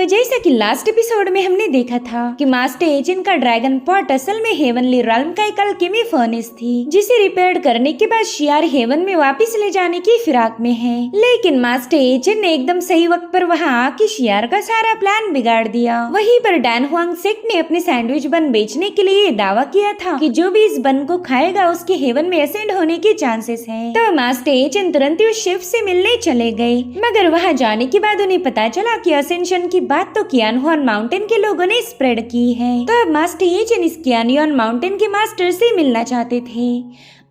जैसा कि last episode में हमने देखा था कि मास्टर एजेंट का ड्रैगन पॉट असल में हेवनली रॉल्म का एक अल्केमी फर्नेस थी, जिसे रिपेयर करने के बाद शियार हेवन में वापस ले जाने की फिराक में है। लेकिन मास्टर एजेंट ने एकदम सही वक्त पर वहां आके शियार का सारा प्लान बिगाड़ दिया। वहीं पर डैन हुआंग सेक ने अपने सैंडविच बन बेचने के लिए दावा किया था कि जो भी इस बन को खाएगा उसके हेवन में असेंड होने के चांसेस हैं। तो मास्टर एजेंट तुरंत ही उस शेफ से मिलने चले गए, मगर वहां जाने के बाद उन्हें पता चला कि असेंशन की बात तो कियानहुआन माउंटेन के लोगों ने स्प्रेड की है। तो अब मास्टर एजेंट इस कियानहुआन माउंटेन के मास्टर से मिलना चाहते थे।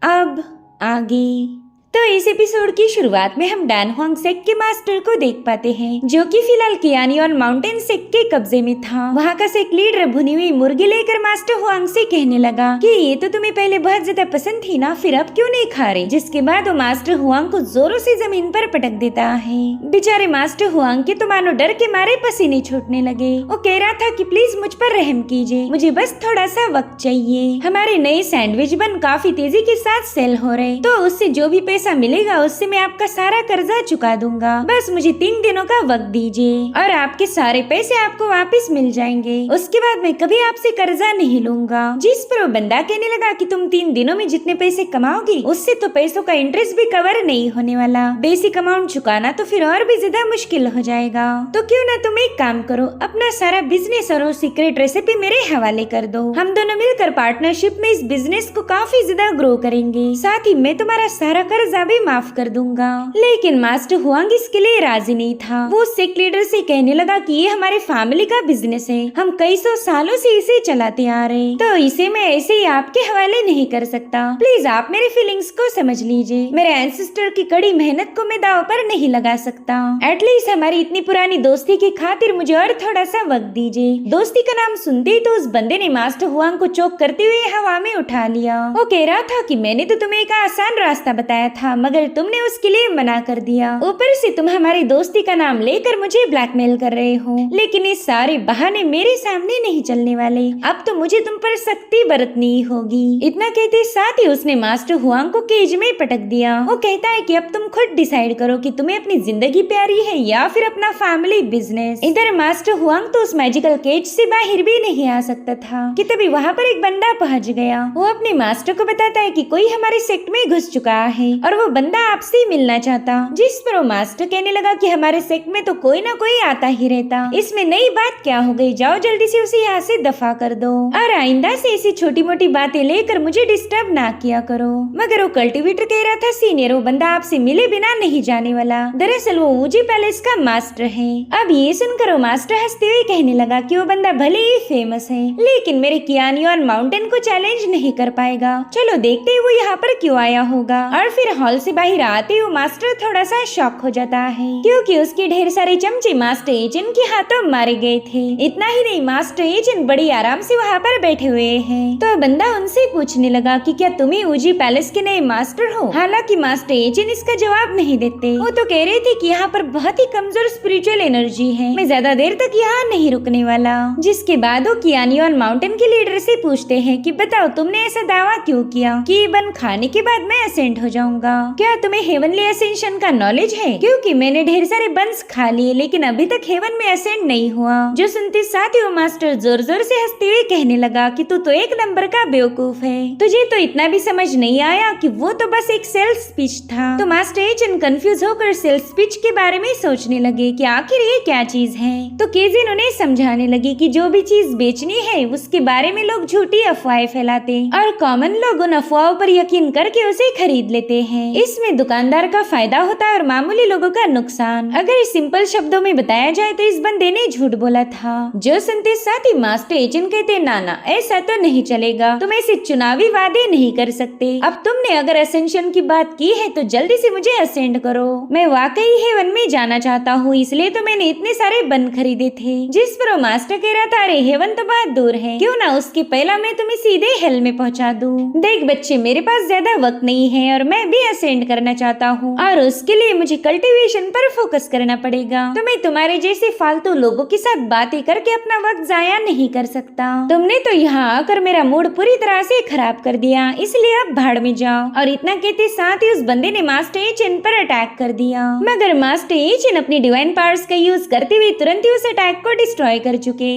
अब आगे तो इस एपिसोड की शुरुआत में हम डैन हुआंग सेक के मास्टर को देख पाते हैं, जो कि फिलहाल कियानहुआन माउंटेन सेक के कब्जे में था। वहाँ का सेक लीडर भुनी हुई मुर्गी लेकर मास्टर हुआंग से कहने लगा कि ये तो तुम्हें पहले बहुत ज्यादा पसंद थी ना, फिर अब क्यों नहीं खा रहे। जिसके बाद वो मास्टर हुआंग को जोरों से जमीन पर पटक देता है। बेचारे मास्टर हुआंग के तो मानो डर के मारे पसीने छूटने लगे। वो कह रहा था कि प्लीज मुझ पर रहम कीजिए, मुझे बस थोड़ा सा वक्त चाहिए। हमारे नए सैंडविच बन काफी तेजी के साथ सेल हो रहे, तो उससे जो भी पैसा मिलेगा उससे मैं आपका सारा कर्जा चुका दूंगा। बस मुझे 3 दिनों का वक्त दीजिए और आपके सारे पैसे आपको वापस मिल जाएंगे। उसके बाद मैं कभी आपसे कर्जा नहीं लूंगा। जिस पर वो बंदा कहने लगा कि तुम 3 दिनों में जितने पैसे कमाओगी उससे तो पैसों का इंटरेस्ट भी कवर नहीं होने वाला। बेसिक अमाउंट चुकाना तो फिर और भी ज्यादा मुश्किल हो जाएगा। तो क्यों ना तुम एक काम करो, अपना सारा बिजनेस और सीक्रेट रेसिपी मेरे हवाले कर दो। हम दोनों मिलकर पार्टनरशिप में इस बिजनेस को काफी ज्यादा ग्रो करेंगे। साथ ही मैं तुम्हारा सारा कर्जा भी माफ कर दूंगा। लेकिन मास्टर हुआंग इसके लिए राजी नहीं था। वो सेक लीडर से कहने लगा कि ये हमारे फैमिली का बिजनेस है, हम कई सौ सालों से इसे चलाते आ रहे, तो इसे मैं ऐसे ही आपके हवाले नहीं कर सकता। प्लीज आप मेरे फीलिंग्स को समझ लीजिए। मेरे एंसेस्टर की कड़ी मेहनत को मैं दांव पर नहीं लगा सकता। एटलीस्ट हमारी इतनी पुरानी दोस्ती की खातिर मुझे और थोड़ा सा वक्त दीजिए। दोस्ती का नाम सुनते ही तो उस बंदे ने मास्टर हुआंग को चोक करते हुए हवा में उठा लिया। वो कह रहा था कि मैंने तो तुम्हें एक आसान रास्ता बताया था, मगर तुमने उसके लिए मना कर दिया। ऊपर से तुम हमारी दोस्ती का नाम लेकर मुझे ब्लैकमेल कर रहे हो। लेकिन ये सारे बहाने मेरे सामने नहीं चलने वाले। अब तो मुझे तुम पर सख्ती बरतनी होगी। इतना कहते साथ ही उसने मास्टर हुआंग को केज में पटक दिया। वो कहता है कि अब तुम खुद डिसाइड करो कि तुम्हें अपनी जिंदगी प्यारी है या फिर अपना फैमिली बिजनेस। इधर मास्टर हुआंग तो उस मैजिकल केज से बाहर भी नहीं आ सकता था कि तभी वहाँ पर एक बंदा पहुँच गया। वो अपने मास्टर को बताता है कि कोई हमारे सेक्ट में घुस चुका है और वो बंदा आपसे मिलना चाहता। जिस पर वो मास्टर कहने लगा कि हमारे सेक्ट में तो कोई ना कोई आता ही रहता, इसमें नई बात क्या हो गई, जाओ जल्दी से उसे यहाँ से दफा कर दो और आइंदा से ऐसी छोटी मोटी बातें लेकर मुझे डिस्टर्ब ना किया करो। मगर वो कल्टीवेटर कह रहा था सीनियर, वो बंदा आपसे मिले बिना नहीं जाने वाला। दरअसल वो ऊजी पैलेस का मास्टर है। अब ये सुनकर वो मास्टर हंसते हुए कहने लगा कि वो बंदा भले ही फेमस है, लेकिन मेरे कियानहुआन माउंटेन को चैलेंज नहीं कर पाएगा। चलो देखते ही वो यहाँ पर क्यों आया होगा। और फिर हॉल से बाहर आते हुए मास्टर थोड़ा सा शॉक हो जाता है, क्योंकि उसके ढेर सारे चमचे मास्टर एजेंट के हाथों मारे गए थे। इतना ही नहीं, मास्टर एजेंट बड़ी आराम से वहाँ पर बैठे हुए हैं। तो बंदा उनसे पूछने लगा कि क्या तुम ही ऊजी पैलेस के नए मास्टर हो। हालांकि मास्टर एजेंट इसका जवाब नहीं देते। वो तो कह रहे थे कि यहाँ पर बहुत ही कमजोर स्पिरिचुअल एनर्जी है, मैं ज्यादा देर तक यहाँ नहीं रुकने वाला। जिसके बाद वो कियानहुआन माउंटेन के लीडर से पूछते हैं कि बताओ तुमने ऐसा दावा क्यों किया कि ये बन खाने के बाद मैं असेंट हो जाऊंगा। क्या तुम्हें हेवनली असेंशन का नॉलेज है? क्योंकि मैंने ढेर सारे बंस खा लिए लेकिन अभी तक हेवन में असेंट नहीं हुआ। जो सुनते साथ ही वो मास्टर जोर जोर से हंसते हुए कहने लगा कि तू तो एक नंबर का बेवकूफ है, तुझे तो इतना भी समझ नहीं आया कि वो तो बस एक सेल्स स्पीच था। तो मास्टर एजेंट कंफ्यूज होकर सेल्स स्पीच के बारे में सोचने लगे कि आखिर ये क्या चीज है। तो केजिन उन्हें समझाने लगी कि जो भी चीज बेचनी है उसके बारे में लोग झूठी अफवाहें फैलाते और कॉमन लोग उन अफवाहों पर यकीन करके उसे खरीद लेते हैं। इसमें दुकानदार का फायदा होता है और मामूली लोगों का नुकसान। अगर सिंपल शब्दों में बताया जाए तो इस बंदे ने झूठ बोला था। जो सुनते साथ ही मास्टर एजेंट कहते ना ऐसा तो नहीं चलेगा, तुम ऐसे चुनावी वादे नहीं कर सकते। अब तुमने अगर असेंशन की बात की है तो जल्दी से मुझे असेंड करो। मैं वाकई हेवन में जाना चाहता हूँ, इसलिए तो मैंने इतने सारे बन खरीदे थे। जिस पर वो मास्टर कह रहा था अरे हेवन तो बहुत दूर है, क्यों ना उसके पहला मैं तुम्हें सीधे हेल में पहुँचा दूँ। देख बच्चे, मेरे पास ज्यादा वक्त नहीं है और मैं भी असेंड करना चाहता हूँ और उसके लिए मुझे कल्टीवेशन पर फोकस करना पड़ेगा। तो मैं तुम्हारे जैसे फालतू लोगों के साथ बातें करके अपना वक्त जाया नहीं कर सकता। तुमने तो यहाँ आकर मेरा मूड पूरी तरह से खराब कर दिया, इसलिए अब भाड़ में जाओ। और इतना कहते साथ ही उस बंदे ने मास्टर एचिन पर अटैक कर दिया, मगर मास्टर एचिन अपनी डिवाइन पावर्स का यूज करते हुए तुरंत ही उस अटैक को डिस्ट्रॉय कर चुके,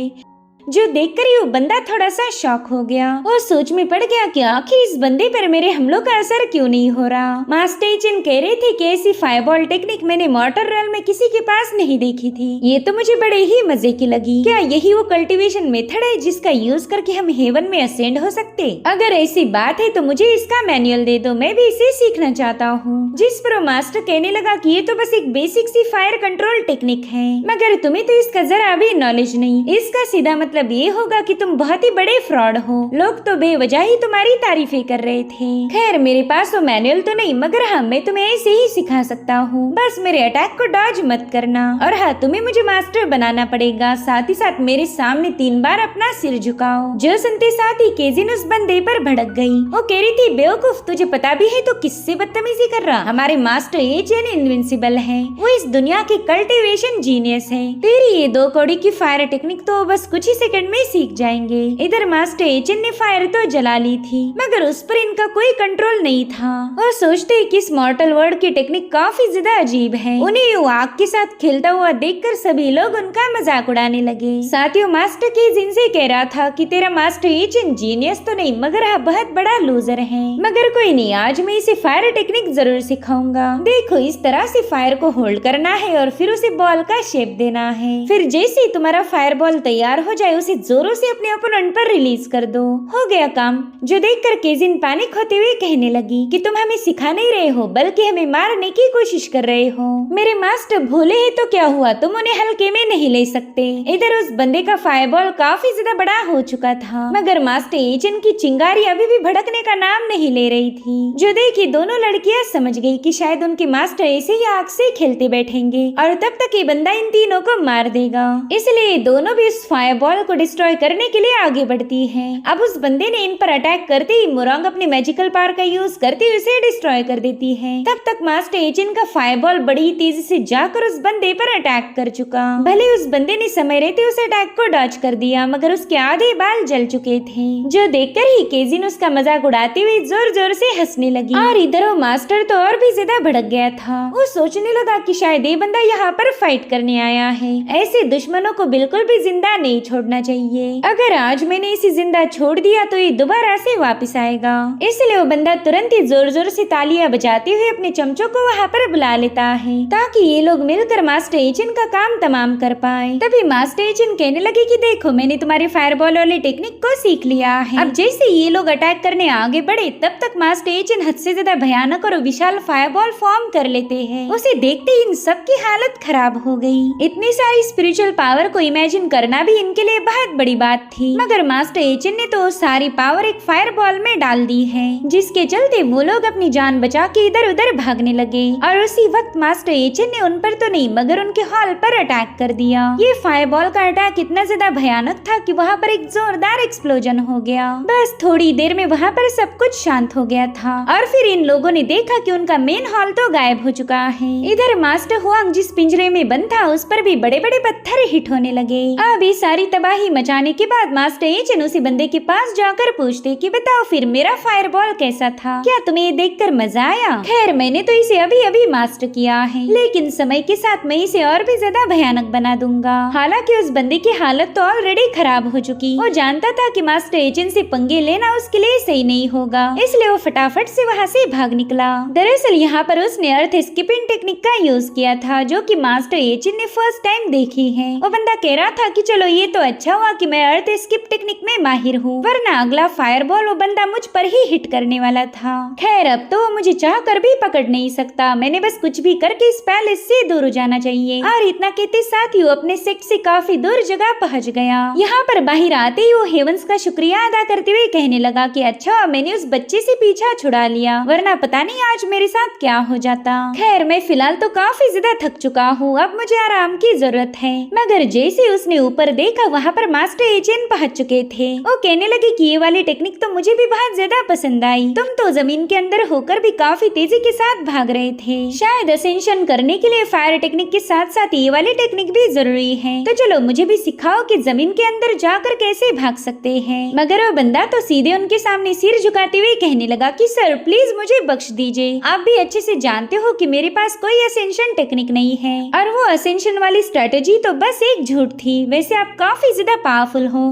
जो देखकर ही वो बंदा थोड़ा सा शॉक हो गया। वो सोच में पड़ गया कि आखिर इस बंदे पर मेरे हमलों का असर क्यों नहीं हो रहा। मास्टर एचिन कह रहे थे कि ऐसी फायरबॉल टेक्निक मैंने मॉर्टर रेल में किसी के पास नहीं देखी थी। ये तो मुझे बड़े ही मजे की लगी। क्या यही वो कल्टीवेशन मेथड है जिसका यूज करके हम हेवन में असेंड हो सकते? अगर ऐसी बात है तो मुझे इसका मैनुअल दे दो, मैं भी इसे सीखना चाहता हूँ। जिस पर मास्टर कहने लगा कि ये तो बस एक basic C fire control technique है, मगर तुम्हें तो इसका जरा भी नॉलेज नहीं। इसका सीधा मतलब ये होगा कि तुम बहुत ही बड़े फ्रॉड हो। लोग तो बेवजह ही तुम्हारी तारीफें कर रहे थे। खैर मेरे पास वो मैनुअल तो नहीं, मगर हाँ मैं तुम्हें ऐसे ही सिखा सकता हूँ। बस मेरे अटैक को डॉज मत करना, और हाँ तुम्हें मुझे मास्टर बनाना पड़ेगा। साथ ही साथ मेरे सामने 3 बार अपना सिर झुकाओ। जो सुनते साथ ही केजिन उस बंदे पर भड़क गई। वो कह रही थी बेवकूफ, तुझे पता भी है तो किससे बदतमीजी कर रहा? हमारे मास्टर एचिन इनविंसिबल है, वो इस दुनिया के कल्टीवेशन जीनियस है। तेरी ये 2 कौड़ी की फायर टेक्निक तो बस कुछ ही सेकंड में सीख जाएंगे। इधर मास्टर एचिन ने फायर तो जला ली थी, मगर उस पर इनका कोई कंट्रोल नहीं था। और सोचते कि इस मॉर्टल वर्ड की टेक्निक काफी ज्यादा अजीब है। उन्हें वो आग के साथ खेलता हुआ देखकर सभी लोग उनका मजाक उड़ाने लगे। साथियों मास्टर केजिन से कह रहा था कि तेरा मास्टर एचिन जीनियस तो नहीं, मगर हाँ बहुत बड़ा लूजर है। मगर कोई नहीं, आज मैं इसे फायर टेक्निक जरूर सिखाऊंगा। देखो इस तरह से फायर को होल्ड करना है और फिर उसे बॉल का शेप देना है। फिर जैसे ही तुम्हारा फायर बॉल तैयार हो जाए उसे जोरों से अपने ओपोनेंट पर रिलीज कर दो। हो गया काम। जो देखकर केजिन पैनिक होते हुए कहने लगी कि तुम हमें सिखा नहीं रहे हो, बल्कि हमें मारने की कोशिश कर रहे हो। मेरे मास्टर भोले हैं तो क्या हुआ, तुम उन्हें हल्के में नहीं ले सकते। इधर उस बंदे का फायरबॉल काफी ज्यादा बड़ा हो चुका था, मगर मास्टर एचिन की चिंगारी अभी भी भड़कने का नाम नहीं ले रही थी। जो देखी दोनों लड़कियां समझ गई कि शायद उनके मास्टर ऐसे ही आग से खेलते बैठेंगे और तब तक ये बंदा इन तीनों को मार देगा। इसलिए दोनों भी उस फायरबॉल को डिस्ट्रॉय करने के लिए आगे बढ़ती है। अब उस बंदे ने इन पर अटैक करते ही मोरंग अपने मैजिकल पावर का यूज करते हुए उसे डिस्ट्रॉय कर देती है। तब तक मास्टर एचिन का फायरबॉल बड़ी तेजी से जाकर उस बंदे पर अटैक कर चुका। भले उस बंदे ने समय रहते उस अटैक को डॉज कर दिया, मगर उसके आधे बाल जल चुके थे। जो देखकर ही केजिन उसका मजाक उड़ाते हुए जोर जोर से हंसने लगी। और इधर वो मास्टर तो और भी ज्यादा भड़क गया था। वो सोचने लगा कि शायद ये बंदा यहाँ पर फाइट करने आया है। ऐसे दुश्मनों को बिल्कुल भी जिंदा नहीं छोड़ना चाहिए। अगर आज मैंने इसे जिंदा छोड़ दिया तो ये दोबारा से वापस आएगा। इसलिए वो बंदा तुरंत ही जोर जोर से तालियां बजाते हुए अपने चमचों को वहाँ पर बुला लेता है, ताकि ये लोग मिलकर मास्टर एचिन का काम तमाम कर पाए। तभी मास्टर एचिन कहने लगे कि देखो मैंने तुम्हारे फायरबॉल वाली टेक्निक को सीख लिया है। अब जैसे ये लोग अटैक करने आगे बढ़े तब तक मास्टर एचिन हद से ज्यादा भयानक और विशाल फायरबॉल फॉर्म कर लेते हैं। उसे देखते ही इन सब की हालत खराब हो गई। इतनी सारी स्पिरिचुअल पावर को इमेजिन करना भी इनके लिए बहुत बड़ी बात थी, मगर मास्टर एचिन ने तो सारी पावर एक फायर बॉल में डाल दी है, जिसके चलते वो लोग अपनी जान बचा के इधर उधर भागने लगे। और उसी वक्त मास्टर एचिन ने उन पर तो नहीं मगर उनके हॉल पर अटैक कर दिया। ये फायर बॉल का अटैक इतना ज्यादा भयानक था कि वहाँ पर एक जोरदार एक्सप्लोजन हो गया। बस थोड़ी देर में वहाँ पर सब कुछ शांत हो गया था और फिर इन लोगों ने देखा कि उनका मेन हॉल तो गायब हो चुका है। इधर मास्टर हुआंग जिस पिंजरे में बंद था उस पर भी बड़े बड़े पत्थर हिट होने लगे। अब ये सारी तबाही मचाने के बाद मास्टर एचिन उसी बंदे के पास जाकर पूछते कि बताओ फिर मेरा फायरबॉल कैसा था, क्या तुम्हें ये देखकर मजा आया? खैर मैंने तो इसे अभी अभी मास्टर किया है, लेकिन समय के साथ मैं इसे और भी ज्यादा भयानक बना दूंगा। हालांकि उस बंदे की हालत तो ऑलरेडी खराब हो चुकी। वो जानता था कि मास्टर एचिन से पंगे लेना उसके लिए सही नहीं होगा, इसलिए वो फटाफट से वहाँ से भाग निकला। दरअसल यहाँ पर उसने अर्थ स्किपिंग टेक्निक का यूज किया था, जो कि मास्टर एचिन ने फर्स्ट टाइम देखी है। वो बंदा कह रहा था कि चलो ये तो अच्छा हुआ कि मैं अर्थ स्किप टेक्निक में माहिर हूँ, वरना अगला फायरबॉल वो बंदा मुझ पर ही हिट करने वाला था। खैर अब तो वो मुझे चाह कर भी पकड़ नहीं सकता, मैंने बस कुछ भी करके इस पैलेस से दूर हो जाना चाहिए। और इतना कहते साथ ही वो अपने सेक्ट से काफी दूर जगह पहुँच गया। यहाँ पर बाहर आते ही वो हेवंस का शुक्रिया अदा करते हुए कहने लगा कि अच्छा मैंने उस बच्चे से पीछा छुड़ा लिया, वरना पता नहीं आज मेरे साथ क्या हो जाता। खैर मैं फिलहाल तो काफी ज्यादा थक चुका हूँ, अब मुझे आराम की जरूरत है। मगर जैसे उसने ऊपर देखा वहाँ यहाँ पर मास्टर एजेंट पहुँच चुके थे। वो कहने लगे कि ये वाली टेक्निक तो मुझे भी बहुत ज्यादा पसंद आई। तुम तो जमीन के अंदर होकर भी काफी तेजी के साथ भाग रहे थे। शायद असेंशन करने के लिए फायर टेक्निक के साथ साथ ये वाली टेक्निक भी जरूरी है। तो चलो मुझे भी सिखाओ कि जमीन के अंदर जाकर कैसे भाग सकते हैं। मगर वो बंदा तो सीधे उनके सामने सिर झुकाते हुए कहने लगा कि सर प्लीज मुझे बख्श दीजिए। आप भी अच्छे से जानते हो कि मेरे पास कोई असेंशन टेक्निक नहीं है और वो असेंशन वाली स्ट्रेटेजी तो बस एक झूठ थी। वैसे आप काफी ज्यादा पावरफुल हो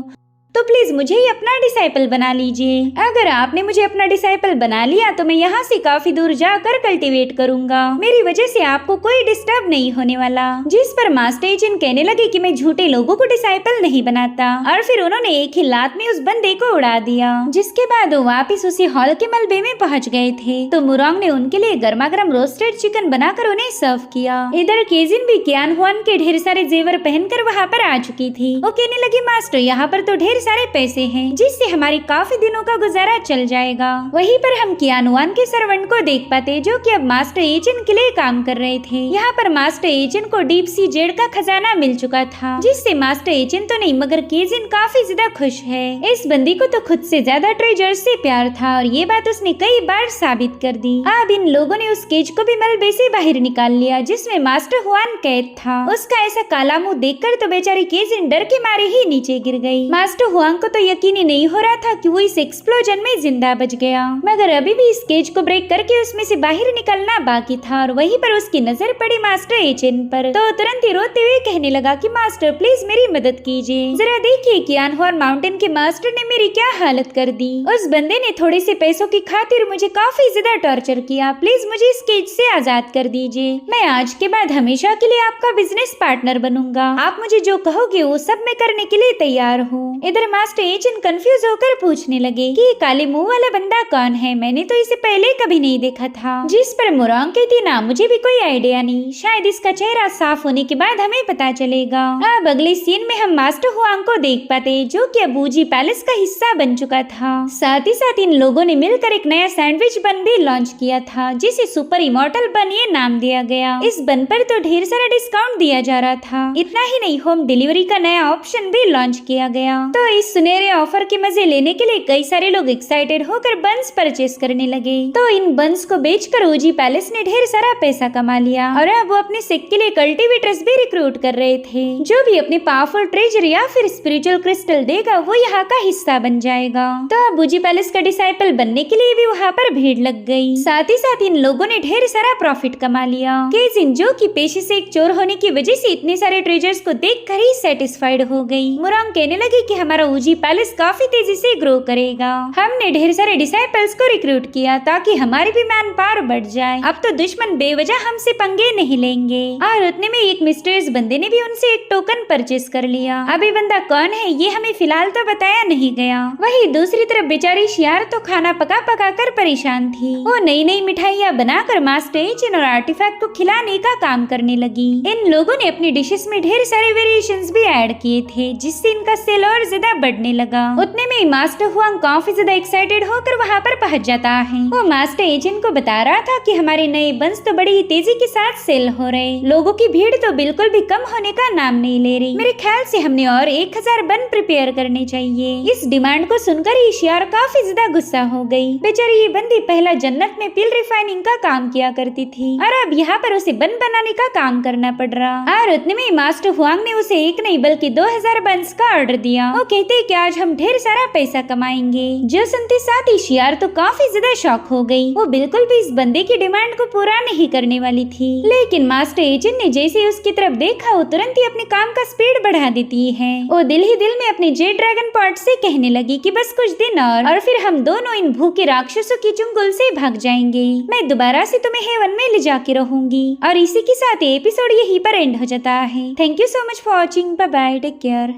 तो प्लीज मुझे ही अपना डिसाइपल बना लीजिए। अगर आपने मुझे अपना डिसाइपल बना लिया तो मैं यहाँ से काफी दूर जाकर कल्टीवेट करूंगा। मेरी वजह से आपको कोई डिस्टर्ब नहीं होने वाला। जिस पर मास्टर एजेंट कहने लगे कि मैं झूठे लोगों को डिसाइपल नहीं बनाता और फिर उन्होंने एक ही लात में उस बंदे को उड़ा दिया। जिसके बाद वो वापिस उसी हॉल के मलबे में पहुँच गए थे तो मुरोंग ने उनके लिए गर्मा गर्म रोस्टेड चिकन बनाकर उन्हें सर्व किया। इधर केजिन भी कियान हुआन के ढेर सारे जेवर पहनकर वहाँ पर आ चुकी थी। वो कहने लगी मास्टर यहाँ पर तो ढेर सारे पैसे हैं जिससे हमारी काफी दिनों का गुजारा चल जाएगा। वहीं पर हम कियानुआन के सर्वेंट को देख पाते जो कि अब मास्टर एजेंट के लिए काम कर रहे थे। यहाँ पर मास्टर एजेंट को डीप सी जेड का खजाना मिल चुका था जिससे मास्टर एजेंट तो नहीं मगर केजिन काफी ज्यादा खुश है। इस बंदी को तो खुद से ज्यादा ट्रेजर से प्यार था और ये बात उसने कई बार साबित कर दी। अब इन लोगों ने उस केज को भी मलबे से बाहर निकाल लिया जिसमें मास्टर हुआन कैद था। उसका ऐसा काला मुंह देखकर तो बेचारी केजिन डर के मारे ही नीचे गिर गई। मास्टर हुआन को तो यकीन ही नहीं हो रहा था कि वो इस एक्सप्लोजन में जिंदा बच गया मगर अभी भी इस केज को ब्रेक करके उसमें से बाहर निकलना बाकी था और वहीं पर उसकी नजर पड़ी मास्टर एजेंट पर तो तुरंत ही रोते हुए कहने लगा कि मास्टर प्लीज मेरी मदद कीजिए। जरा देखिए कियानहुआन माउंटेन के मास्टर ने मेरी क्या हालत कर दी। उस बंदे ने थोड़े से पैसों की खातिर मुझे काफी ज्यादा टॉर्चर किया। प्लीज मुझे इस केज से आजाद कर दीजिए। मैं आज के बाद हमेशा के लिए आपका बिजनेस पार्टनर बनूंगा। आप मुझे जो कहोगे वो सब मैं करने के लिए तैयार हूँ। इधर मास्टर एजेंट कंफ्यूज होकर पूछने लगे कि काले मुंह वाला बंदा कौन है। मैंने तो इसे पहले कभी नहीं देखा था। जिस पर मुरोंग कहती ना मुझे भी कोई आइडिया नहीं। शायद इसका चेहरा साफ होने के बाद हमें पता चलेगा। अब अगले सीन में हम मास्टर हुआंग को देख पाते जो कि अब वूजी पैलेस का हिस्सा बन चुका था। साथ ही साथ इन लोगों ने मिलकर एक नया सैंडविच बन भी लॉन्च किया था जिसे सुपर इमॉर्टल बन ये नाम दिया गया। इस बन पर तो ढेर सारा डिस्काउंट दिया जा रहा था। इतना ही नहीं होम डिलीवरी का नया ऑप्शन भी लॉन्च किया गया। तो इस सुनहरे ऑफर के मजे लेने के लिए कई सारे लोग एक्साइटेड होकर बंस परचेस करने लगे। तो इन बंस को बेचकर ओजी पैलेस ने ढेर सारा पैसा कमा लिया और अब वो अपने सेक के लिए कल्टीवेटर्स भी रिक्रूट कर रहे थे। जो भी अपने पावरफुल ट्रेजर या फिर स्पिरिचुअल क्रिस्टल देगा वो यहाँ का हिस्सा बन जाएगा। तो अब ओजी पैलेस का डिसाइपल बनने के लिए भी वहाँ पर भीड़ लग गई। साथ ही साथ इन लोगों ने ढेर सारा प्रॉफिट कमा लिया। केजिन जो कि पेशे से एक चोर होने की वजह से इतने सारे ट्रेजर्स को देखकर ही सेटिस्फाइड हो गई। मुरोंग कहने लगी कि हमारा ओजी पैलेस काफी तेजी से ग्रो करेगा। हमने ढेर सारे डिसाइपल्स को रिक्रूट किया ताकि हमारी भी मैन पावर बढ़ जाए। अब तो दुश्मन बेवजह हमसे पंगे नहीं लेंगे। और उतने में एक मिस्टीरियस बंदे ने भी उनसे एक टोकन परचेस कर लिया। अब ये बंदा कौन है ये हमें फिलहाल तो बताया नहीं गया। वही दूसरी तरफ बेचारी शियार तो खाना पका पका कर परेशान थी। वो नई नई मिठाइयाँ बनाकर मास्टर एजेंट और आर्टिफैक्ट को खिलाने का काम करने लगी। इन लोगों ने अपनी डिशेस में ढेर सारे वेरिएशंस भी ऐड किए थे जिससे इनका सेल और ज्यादा बढ़ने लगा। उतने में मास्टर हुआंग काफी ज्यादा एक्साइटेड होकर वहाँ पर पहुँच जाता है। वो मास्टर एजेंट को बता रहा था कि हमारे नए बंस तो बड़ी ही तेजी के साथ सेल हो रहे। लोगों की भीड़ तो बिल्कुल भी कम होने का नाम नहीं ले रही। मेरे ख्याल से हमने और 1000 बन प्रिपेयर करने चाहिए। इस डिमांड को सुनकर ही शियार काफी ज्यादा गुस्सा हो गई। बेचारी ये बंदी पहला जन्नत में पिल रिफाइनिंग का काम किया करती थी और अब यहाँ पर उसे बन बनाने का काम करना पड़ रहा। और उतने में मास्टर हुआंग ने उसे एक नहीं बल्कि 2000 बंस का ऑर्डर दिया। वो कहते कि आज हम ढेर सारा पैसा कमाएंगे। जो सुनते साथ ही शियार तो काफी ज्यादा शॉक हो गई। वो बिल्कुल भी इस बंदे की डिमांड को पूरा नहीं करने वाली थी। लेकिन मास्टर एजेंट ने जैसे उसकी तरफ देखा वो तुरंत ही अपने काम का स्पीड बढ़ा देती है। वो दिल ही दिल में अपने जेड ड्रैगन पॉट से कहने लगी कि बस कुछ दिन और फिर हम दोनों इन भूखे राक्षसों की चुंगल से भाग जाएंगे। मैं दोबारा से तुम्हें हेवन में ले जाके रहूंगी। और इसी के साथ एपिसोड यहीं पर एंड हो जाता है। Thank you so much for watching. Bye bye, take care.